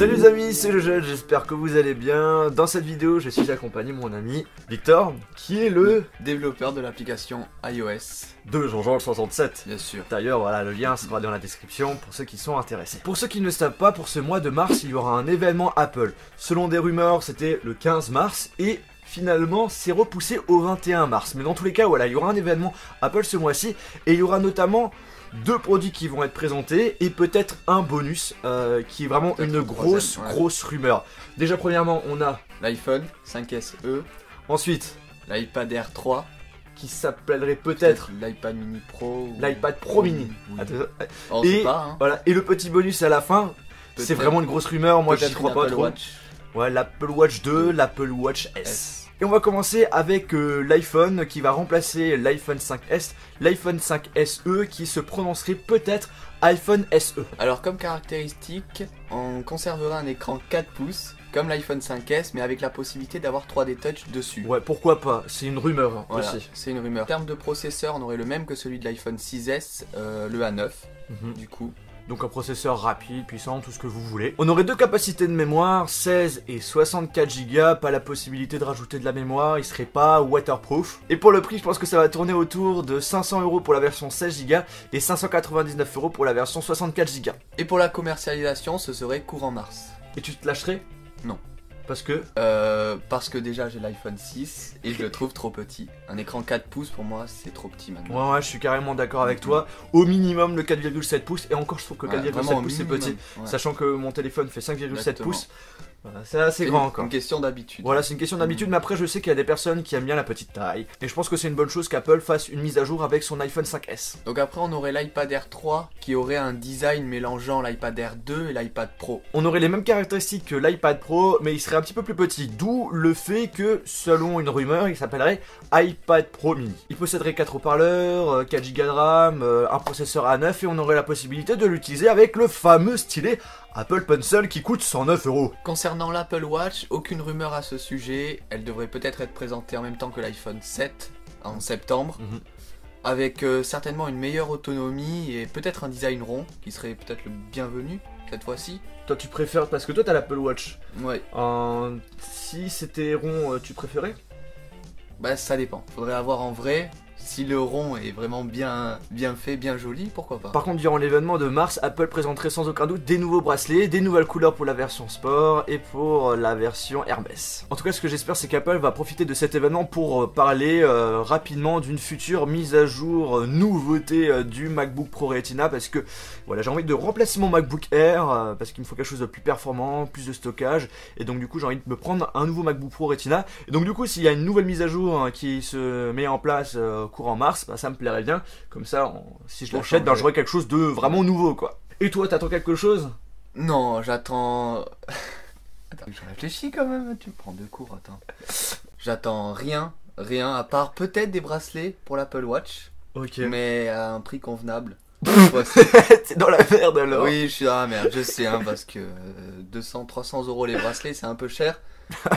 Salut les amis, c'est Jojo, j'espère que vous allez bien. Dans cette vidéo, je suis accompagné de mon ami Victor, qui est le développeur de l'application iOS de Jean-Jean67. Bien sûr. D'ailleurs, voilà, le lien sera dans la description pour ceux qui sont intéressés. Pour ceux qui ne le savent pas, pour ce mois de mars, il y aura un événement Apple. Selon des rumeurs, c'était le 15 mars et finalement, c'est repoussé au 21 mars. Mais dans tous les cas, voilà, il y aura un événement Apple ce mois-ci et il y aura notamment 2 produits qui vont être présentés et peut-être un bonus qui est vraiment une grosse rumeur. Déjà, premièrement, on a l'iPhone 5SE, ensuite l'iPad Air 3, qui s'appellerait peut-être l'iPad Mini Pro, ou... l'iPad Pro Mini. Oui. Oh, et pas, hein. Voilà, et le petit bonus à la fin, c'est vraiment une grosse rumeur. Moi, j'y crois pas trop. Ouais, l'Apple Watch 2, l'Apple Watch S. Et on va commencer avec l'iPhone qui va remplacer l'iPhone 5S, l'iPhone 5SE qui se prononcerait peut-être iPhone SE. Alors comme caractéristique, on conservera un écran 4 pouces comme l'iPhone 5S mais avec la possibilité d'avoir 3D Touch dessus. Ouais, pourquoi pas, c'est une rumeur hein, voilà, aussi. C'est une rumeur. En termes de processeur, on aurait le même que celui de l'iPhone 6S, le A9 du coup. Donc un processeur rapide, puissant, tout ce que vous voulez. On aurait 2 capacités de mémoire, 16 et 64 Go, pas la possibilité de rajouter de la mémoire, il serait pas waterproof. Et pour le prix, je pense que ça va tourner autour de 500 € pour la version 16 Go et 599 € pour la version 64 Go. Et pour la commercialisation, ce serait courant mars. Et tu te lâcherais? Non. Parce que déjà j'ai l'iPhone 6 et je le trouve trop petit. Un écran 4 pouces pour moi c'est trop petit maintenant. Ouais, je suis carrément d'accord avec toi. Au minimum le 4,7 pouces et encore je trouve que 4,7 pouces c'est petit. Ouais. Sachant que mon téléphone fait 5,7 pouces. Voilà, c'est assez grand encore. C'est une question d'habitude. Voilà, c'est une question d'habitude, mais après je sais qu'il y a des personnes qui aiment bien la petite taille. Et je pense que c'est une bonne chose qu'Apple fasse une mise à jour avec son iPhone 5S. Donc après on aurait l'iPad Air 3 qui aurait un design mélangeant l'iPad Air 2 et l'iPad Pro. On aurait les mêmes caractéristiques que l'iPad Pro, mais il serait un petit peu plus petit. D'où le fait que, selon une rumeur, il s'appellerait iPad Pro Mini. Il posséderait 4 haut-parleurs, 4 Go de RAM, un processeur A9 et on aurait la possibilité de l'utiliser avec le fameux stylet Apple Pencil qui coûte 109 €. Concernant l'Apple Watch, aucune rumeur à ce sujet. Elle devrait peut-être être présentée en même temps que l'iPhone 7 en septembre. Avec certainement une meilleure autonomie et peut-être un design rond qui serait peut-être le bienvenu cette fois-ci. Toi tu préfères, parce que toi t'as l'Apple Watch. Ouais. Si c'était rond, tu préférais? Bah ça dépend. Faudrait avoir en vrai. Si le rond est vraiment bien fait, bien joli, pourquoi pas. Par contre, durant l'événement de mars, Apple présenterait sans aucun doute des nouveaux bracelets, des nouvelles couleurs pour la version Sport et pour la version Hermès. En tout cas, ce que j'espère, c'est qu'Apple va profiter de cet événement pour parler rapidement d'une future mise à jour, nouveauté du MacBook Pro Retina, parce que voilà, j'ai envie de remplacer mon MacBook Air, parce qu'il me faut quelque chose de plus performant, plus de stockage, et donc du coup, j'ai envie de me prendre un nouveau MacBook Pro Retina. Et donc du coup, s'il y a une nouvelle mise à jour qui se met en place courant mars, bah, ça me plairait bien. Comme ça, si je l'achète, ben, j'aurai quelque chose de vraiment nouveau, quoi. Et toi, t'attends quelque chose? Non, j'attends... Attends, je réfléchis quand même, tu me prends de court, attends. J'attends rien à part peut-être des bracelets pour l'Apple Watch. Ok. Mais à un prix convenable. T'es dans la merde alors. Oui, je suis dans la merde, je sais, hein, parce que 200-300 € les bracelets, c'est un peu cher.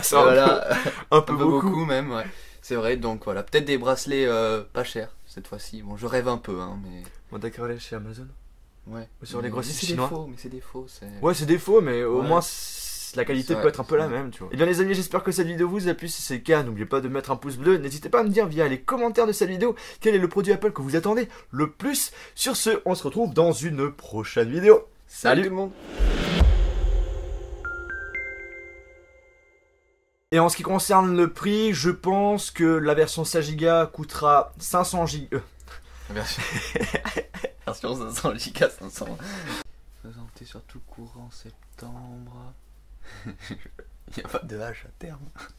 C'est voilà, un peu beaucoup même, ouais. C'est vrai, donc voilà, peut-être des bracelets pas chers cette fois-ci. Bon, je rêve un peu, hein, mais... Bon, d'accord, aller chez Amazon. Ouais. Ou sur les grossistes chinois. Mais c'est des faux, ouais, c'est des faux, mais au moins la qualité peut être un peu la même, tu vois. Et bien les amis, j'espère que cette vidéo vous a plu. Si c'est le cas, n'oubliez pas de mettre un pouce bleu. N'hésitez pas à me dire via les commentaires de cette vidéo quel est le produit Apple que vous attendez le plus. Sur ce, on se retrouve dans une prochaine vidéo. Salut tout le monde. Et en ce qui concerne le prix, je pense que la version 16 Go coûtera 500 Go. Version 500 Go, 500. Présenté sur tout courant septembre. Il n'y a pas de H à terme.